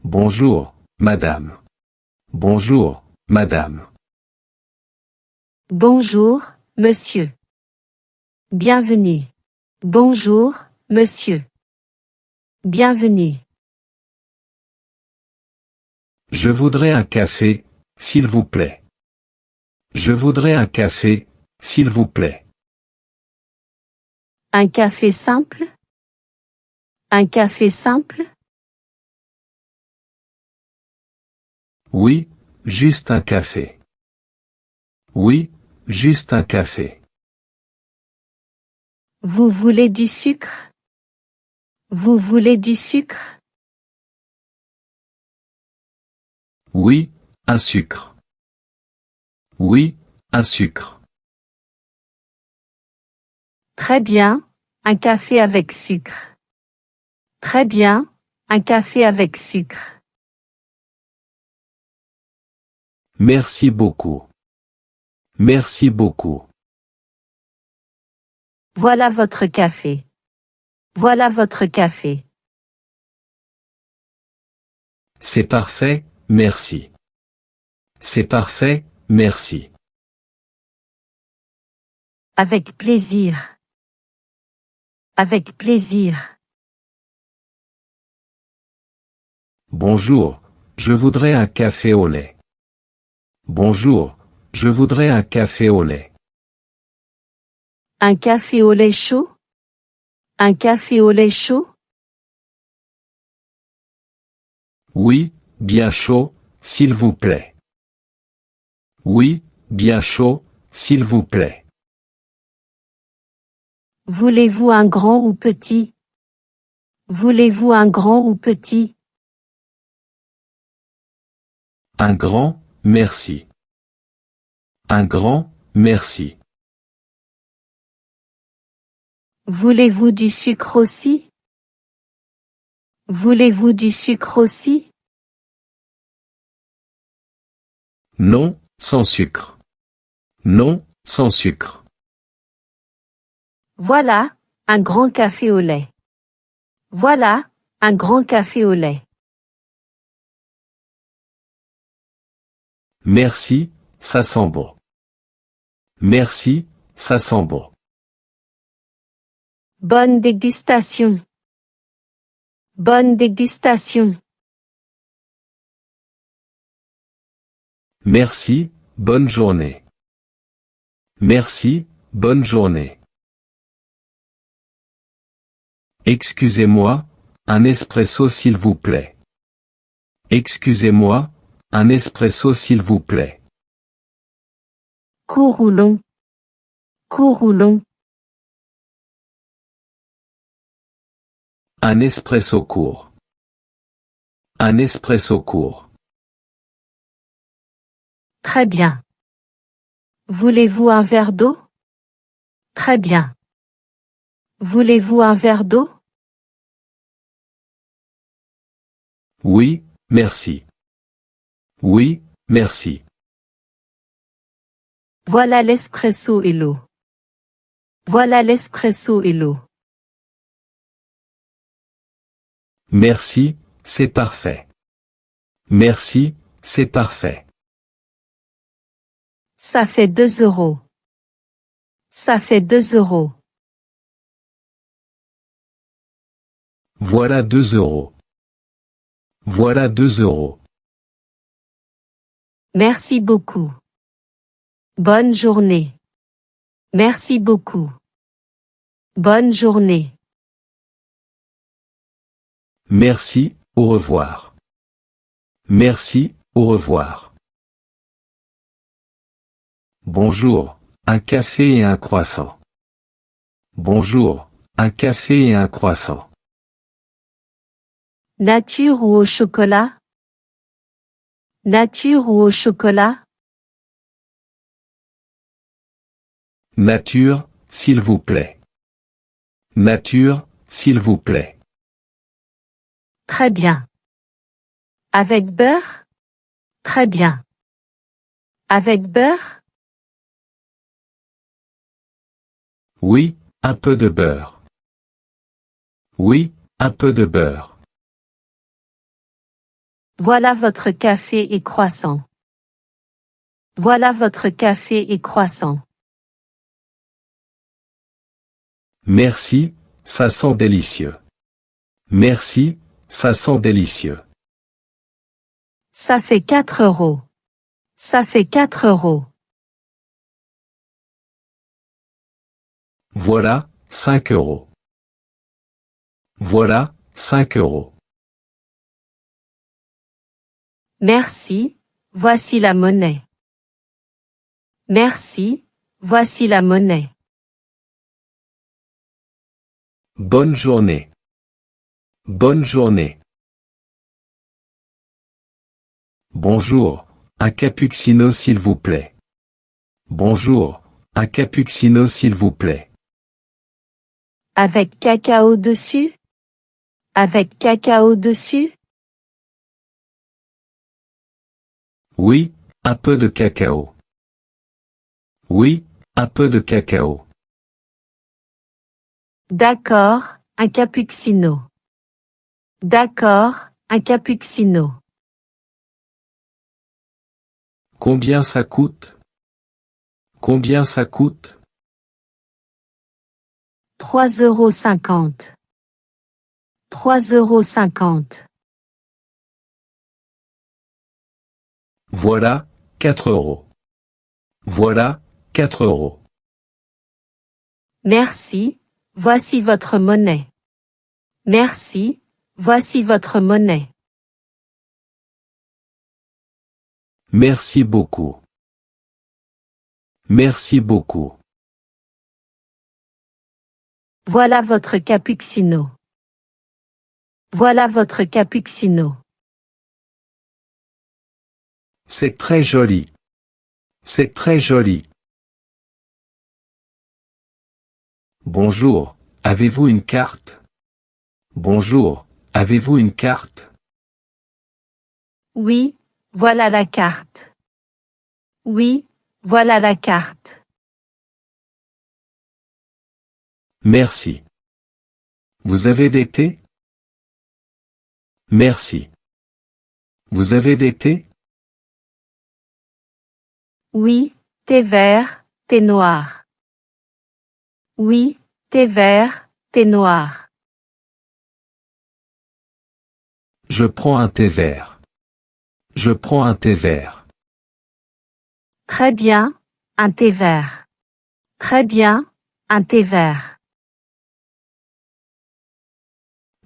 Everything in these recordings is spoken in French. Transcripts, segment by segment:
Bonjour, madame. Bonjour, madame. Bonjour, monsieur. Bienvenue. Bonjour, monsieur. Bienvenue. Je voudrais un café, s'il vous plaît. Je voudrais un café, s'il vous plaît. Un café simple? Un café simple? Oui, juste un café. Oui, juste un café. Vous voulez du sucre? Vous voulez du sucre? Oui, un sucre. Oui, un sucre. Très bien, un café avec sucre. Très bien, un café avec sucre. Merci beaucoup. Merci beaucoup. Voilà votre café. Voilà votre café. C'est parfait, merci. C'est parfait, merci. Avec plaisir. Avec plaisir. Bonjour, je voudrais un café au lait. Bonjour, je voudrais un café au lait. Un café au lait chaud? Un café au lait chaud? Oui, bien chaud, s'il vous plaît. Oui, bien chaud, s'il vous plaît. Voulez-vous un grand ou petit? Voulez-vous un grand ou petit? Un grand, merci. Un grand, merci. Voulez-vous du sucre aussi? Voulez-vous du sucre aussi? Non, sans sucre. Non, sans sucre. Voilà, un grand café au lait. Voilà, un grand café au lait. Merci, ça sent bon. Merci, ça sent bon. Bonne dégustation. Bonne dégustation. Merci, bonne journée. Merci, bonne journée. Excusez-moi, un espresso s'il vous plaît. Excusez-moi, un espresso s'il vous plaît. Cours ou long. Cours ou long. Un espresso court. Un espresso court. Très bien. Voulez-vous un verre d'eau? Très bien. Voulez-vous un verre d'eau? Oui, merci. Oui, merci. Voilà l'espresso et l'eau. Voilà l'espresso et l'eau. Merci, c'est parfait. Merci, c'est parfait. Ça fait 2 €. Ça fait 2 €. Voilà 2 euros. Voilà 2 euros. Merci beaucoup. Bonne journée. Merci beaucoup. Bonne journée. Merci, au revoir. Merci, au revoir. Bonjour, un café et un croissant. Bonjour, un café et un croissant. Nature ou au chocolat? Nature ou au chocolat? Nature, s'il vous plaît. Nature, s'il vous plaît. Très bien. Avec beurre? Très bien. Avec beurre? Oui, un peu de beurre. Oui, un peu de beurre. Voilà votre café et croissant. Voilà votre café et croissant. Merci, ça sent délicieux. Merci, ça sent délicieux. Ça fait 4 euros. Ça fait 4 euros. Voilà, 5 euros. Voilà, 5 euros. Merci, voici la monnaie. Merci, voici la monnaie. Bonne journée. Bonne journée. Bonjour, un cappuccino s'il vous plaît. Bonjour, un cappuccino s'il vous plaît. Avec cacao dessus? Avec cacao dessus? Oui, un peu de cacao. Oui, un peu de cacao. D'accord, un cappuccino. D'accord, un cappuccino. Combien ça coûte? Combien ça coûte? 3,50 €. 3,50 €. Voilà, 4 euros. Voilà, 4 euros. Merci, voici votre monnaie. Merci, voici votre monnaie. Merci beaucoup. Merci beaucoup. Voilà votre cappuccino. Voilà votre cappuccino. C'est très joli. C'est très joli. Bonjour, avez-vous une carte? Bonjour, avez-vous une carte? Oui, voilà la carte. Oui, voilà la carte. Merci. Vous avez des thés? Merci. Vous avez des thés? Oui, thé vert, thé noir. Oui, thé vert, thé noir. Je prends un thé vert. Je prends un thé vert. Très bien, un thé vert. Très bien, un thé vert.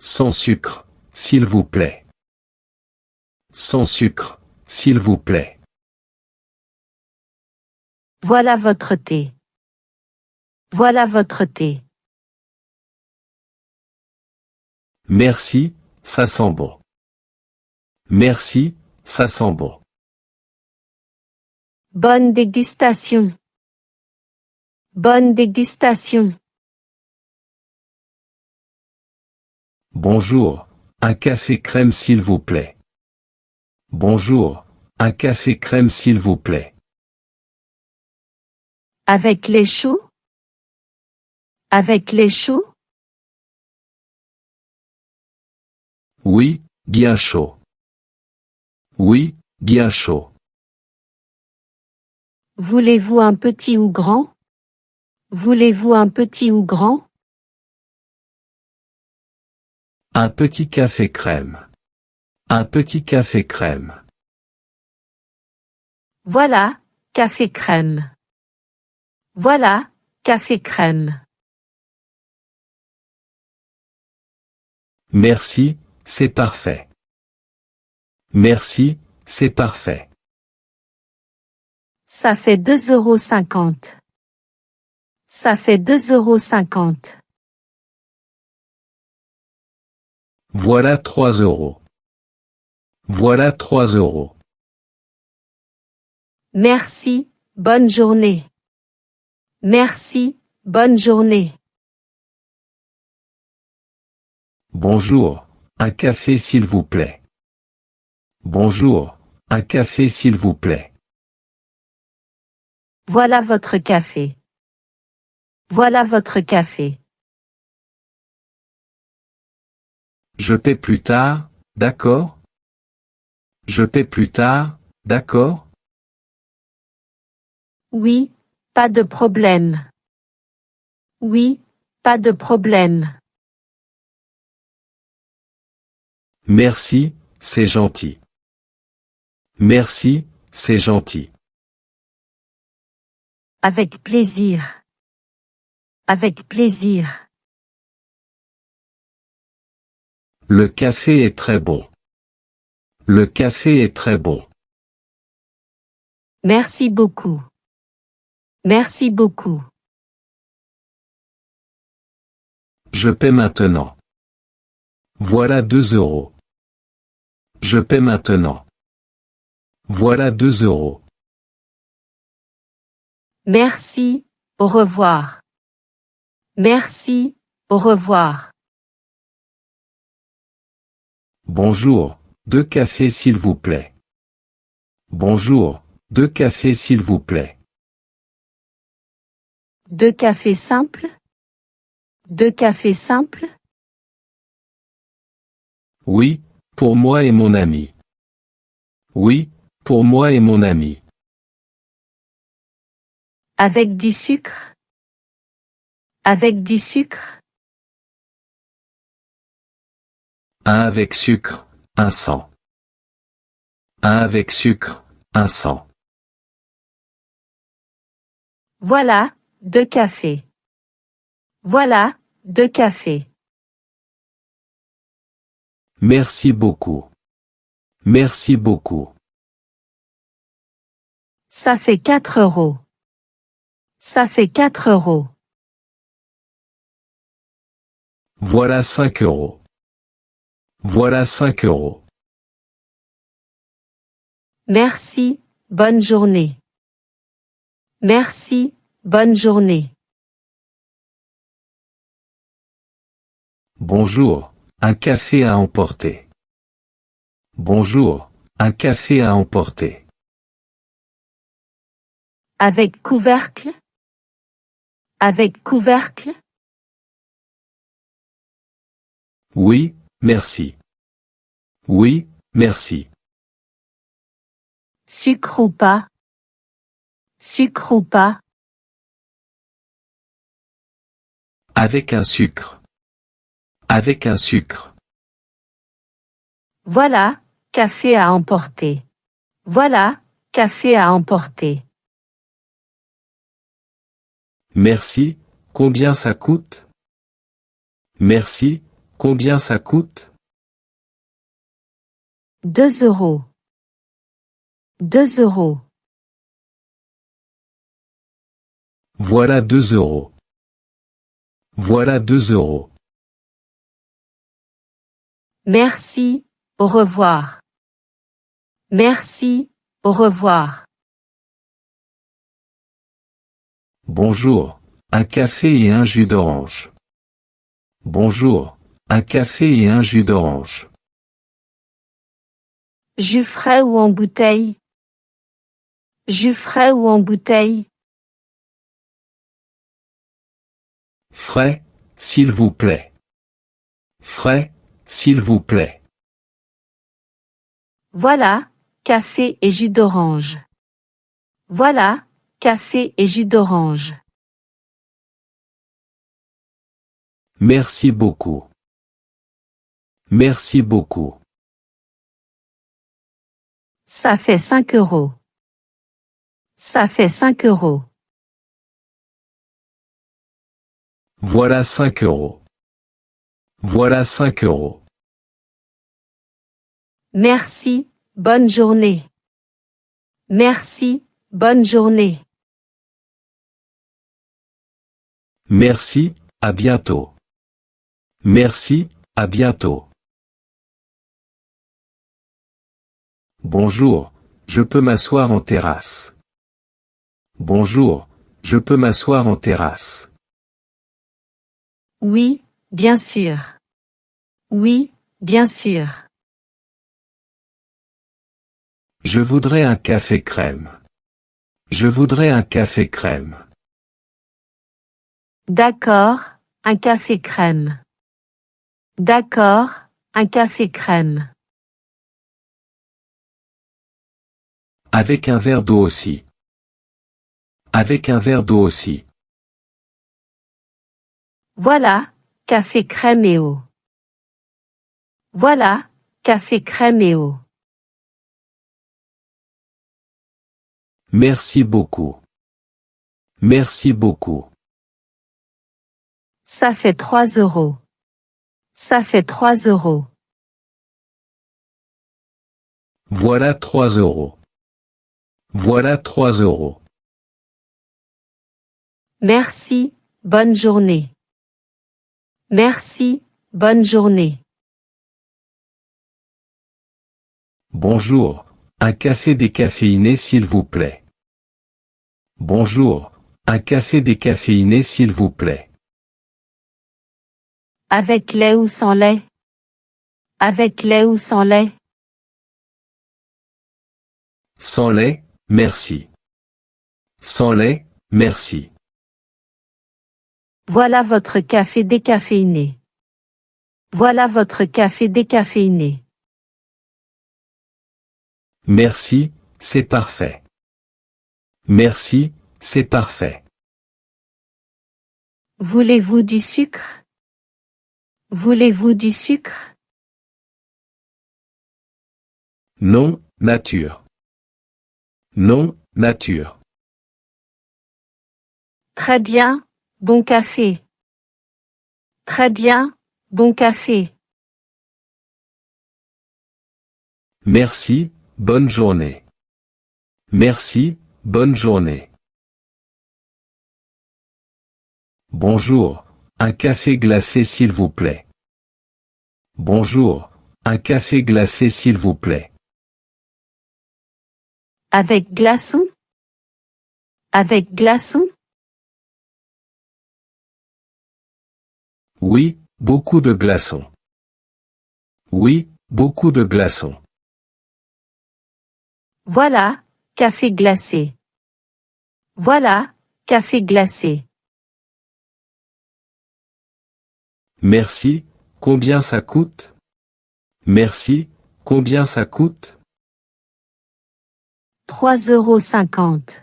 Sans sucre, s'il vous plaît. Sans sucre, s'il vous plaît. Voilà votre thé. Voilà votre thé. Merci, ça sent bon. Merci, ça sent bon. Bonne dégustation. Bonne dégustation. Bonjour, un café crème s'il vous plaît. Bonjour, un café crème s'il vous plaît. Avec les choux? Avec les choux? Oui, bien chaud. Oui, bien chaud. Voulez-vous un petit ou grand? Voulez-vous un petit ou grand? Un petit café crème. Un petit café crème. Voilà, café crème. Voilà, café crème. Merci, c'est parfait. Merci, c'est parfait. Ça fait 2,50 €. Ça fait 2,50 €. Voilà 3 euros. Voilà 3 euros. Merci, bonne journée. Merci, bonne journée. Bonjour, un café s'il vous plaît. Bonjour, un café s'il vous plaît. Voilà votre café. Voilà votre café. Je paie plus tard, d'accord? Je paie plus tard, d'accord? Oui, pas de problème. Oui, pas de problème. Merci, c'est gentil. Merci, c'est gentil. Avec plaisir. Avec plaisir. Le café est très bon. Le café est très bon. Merci beaucoup. Merci beaucoup. Je paie maintenant. Voilà 2 euros. Je paie maintenant. Voilà 2 euros. Merci, au revoir. Merci, au revoir. Bonjour, 2 cafés s'il vous plaît. Bonjour, 2 cafés s'il vous plaît. 2 cafés simples? 2 cafés simples? Oui, pour moi et mon ami. Oui, pour moi et mon ami. Avec du sucre? Avec du sucre? Un avec sucre, un sans. Un avec sucre, un sans. Voilà, 2 cafés. Voilà, 2 cafés. Merci beaucoup. Merci beaucoup. Ça fait 4 euros. Ça fait 4 euros. Voilà 5 euros. Voilà 5 euros. Merci, bonne journée. Merci, bonne journée. Bonjour, un café à emporter. Bonjour, un café à emporter. Avec couvercle? Avec couvercle? Oui, merci. Oui, merci. Sucre ou pas? Sucre ou pas? Avec un sucre. Avec un sucre. Voilà, café à emporter. Voilà, café à emporter. Merci, combien ça coûte? Merci, combien ça coûte? 2 euros. 2 euros. Voilà 2 euros. Voilà 2 euros. Merci, au revoir. Merci, au revoir. Bonjour, un café et un jus d'orange. Bonjour, un café et un jus d'orange. Jus frais ou en bouteille? Jus frais ou en bouteille? Frais, s'il vous plaît. Frais, s'il vous plaît. Voilà, café et jus d'orange. Voilà, café et jus d'orange. Merci beaucoup. Merci beaucoup. Ça fait 5 euros. Ça fait 5 euros. Voilà 5 euros. Voilà 5 euros. Merci, bonne journée. Merci, bonne journée. Merci, à bientôt. Merci, à bientôt. Bonjour, je peux m'asseoir en terrasse. Bonjour, je peux m'asseoir en terrasse. Oui, bien sûr. Oui, bien sûr. Je voudrais un café crème. Je voudrais un café crème. D'accord, un café crème. D'accord, un café crème. Avec un verre d'eau aussi. Avec un verre d'eau aussi. Voilà, café crème et eau. Voilà, café crème et eau. Merci beaucoup. Merci beaucoup. Ça fait 3 €. Ça fait 3 €. Voilà 3 €. Voilà 3 €. Merci, bonne journée. Merci, bonne journée. Bonjour, un café décaféiné s'il vous plaît. Bonjour, un café décaféiné s'il vous plaît. Avec lait ou sans lait? Avec lait ou sans lait? Sans lait, merci. Sans lait, merci. Voilà votre café décaféiné. Voilà votre café décaféiné. Merci, c'est parfait. Merci, c'est parfait. Voulez-vous du sucre? Voulez-vous du sucre? Non, nature. Non, nature. Très bien, bon café. Très bien, bon café. Merci, bonne journée. Merci, bonne journée. Bonjour, un café glacé s'il vous plaît. Bonjour, un café glacé s'il vous plaît. Avec glaçon? Avec glaçon? Oui, beaucoup de glaçons. Oui, beaucoup de glaçons. Voilà, café glacé. Voilà, café glacé. Merci, combien ça coûte? Merci, combien ça coûte? 3,50 €.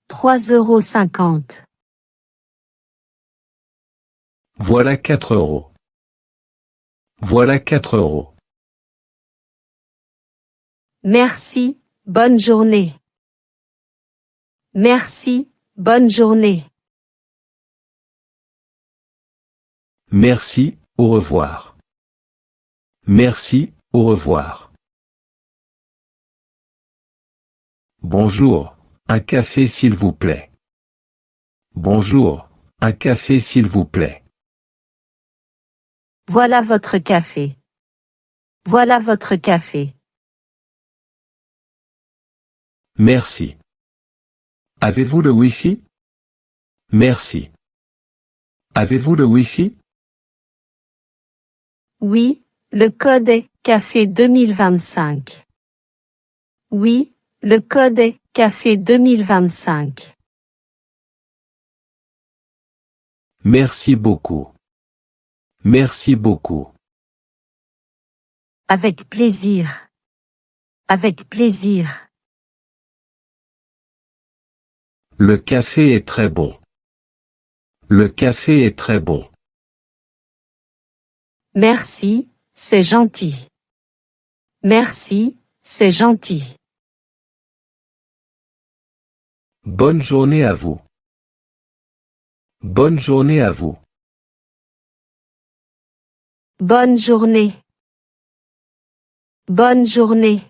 3,50 €. Voilà 4 €. Voilà 4 €. Merci, bonne journée. Merci, bonne journée. Merci, au revoir. Merci, au revoir. Bonjour, un café s'il vous plaît. Bonjour, un café s'il vous plaît. Voilà votre café. Voilà votre café. Merci. Avez-vous le Wi-Fi? Merci. Avez-vous le Wi-Fi? Oui, le code est café 2025. Oui, le code est café 2025. Merci beaucoup. Merci beaucoup. Avec plaisir. Avec plaisir. Le café est très bon. Le café est très bon. Merci, c'est gentil. Merci, c'est gentil. Bonne journée à vous. Bonne journée à vous. Bonne journée. Bonne journée.